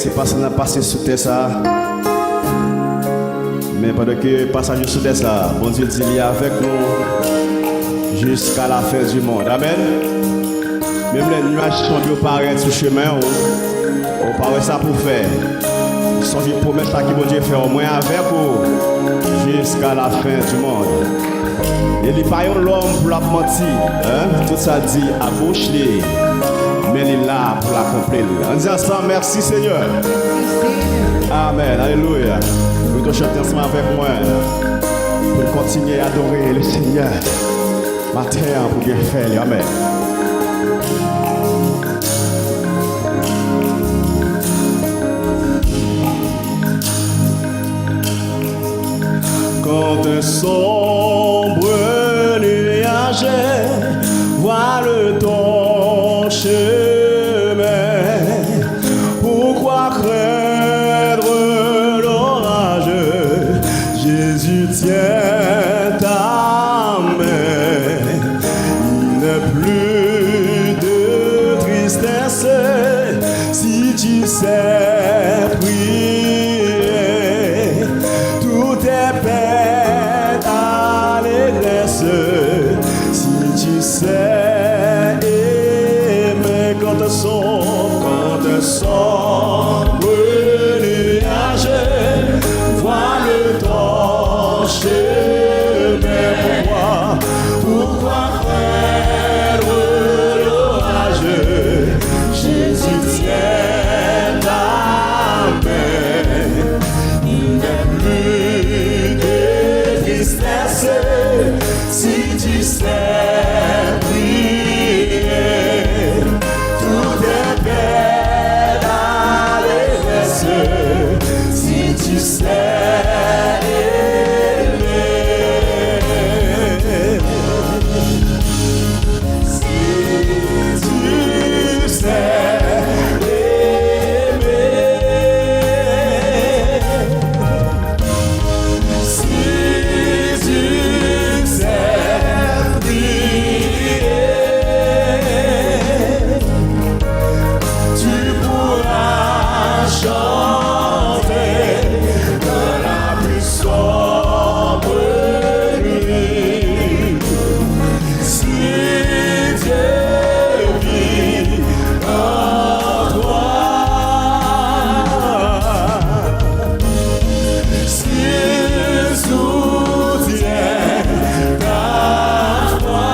c'est passer sous terre ça. Mais pendant que passage sous terre ça, bon Dieu dit il est avec nous jusqu'à la fin du monde. Amen. Même les nuages sont paraître sur le chemin, on parle ça pour faire. Ils sont une promesse qui bon Dieu fait au moins avec vous jusqu'à la fin du monde. Et il n'y a pas l'homme pour la mentir. Hein? Tout ça dit à bouche, mais il est là pour l'accomplir. On dit ensemble, merci Seigneur. Amen. Alléluia. Vous pouvez chanter ensemble avec moi pour continuer à adorer le Seigneur. Matin pour bien faire. Amen. Quand un sombre nuage voile ton chemin, pourquoi craindre l'orage? Jésus tient ta main. Il n'est plus de tristesse si tu sais prier. Tout est paix à l'église si tu sais aimer. Quand un sombre nuage voile ton chemin, pourquoi craindre l'orage? Jésus tient ta main. Il n'est plus de tristesse si tu sais prier. Tout est paix dans les si tu sais aimer. Si tu sais aimer. Si tu sais prier, tu pourras chanter dans la plus sombre nuit. Si Dieu vit en toi, s'il soutient ta foi,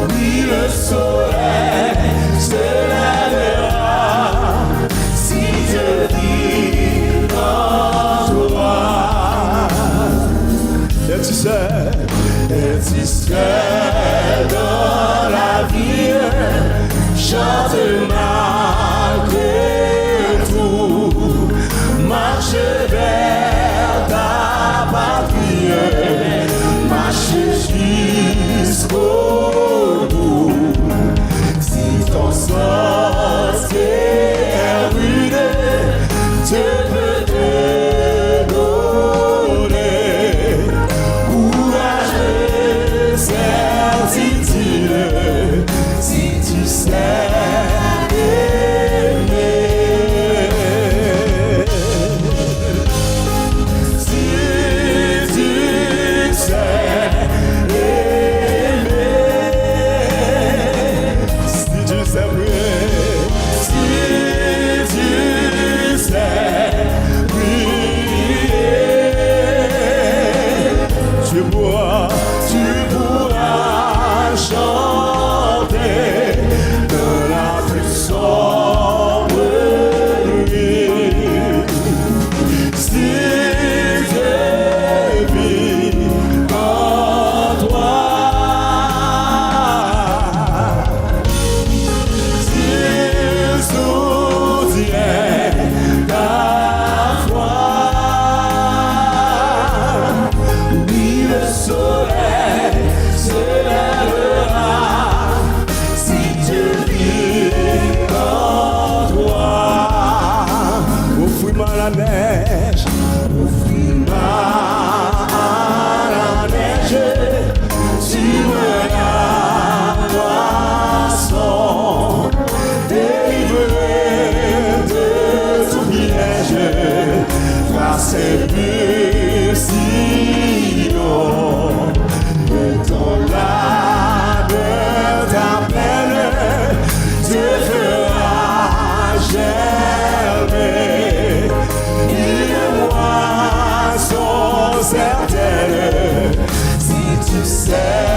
oui, le soleil se lèvera. Si Dieu vit en toi, et tu sais dans la vie, chante malgré tout, marche vers ta patrie, marche jusqu'au bout. Si ton sens est rude, Dieu peut te donner courage, c'est certaine. Si tu sais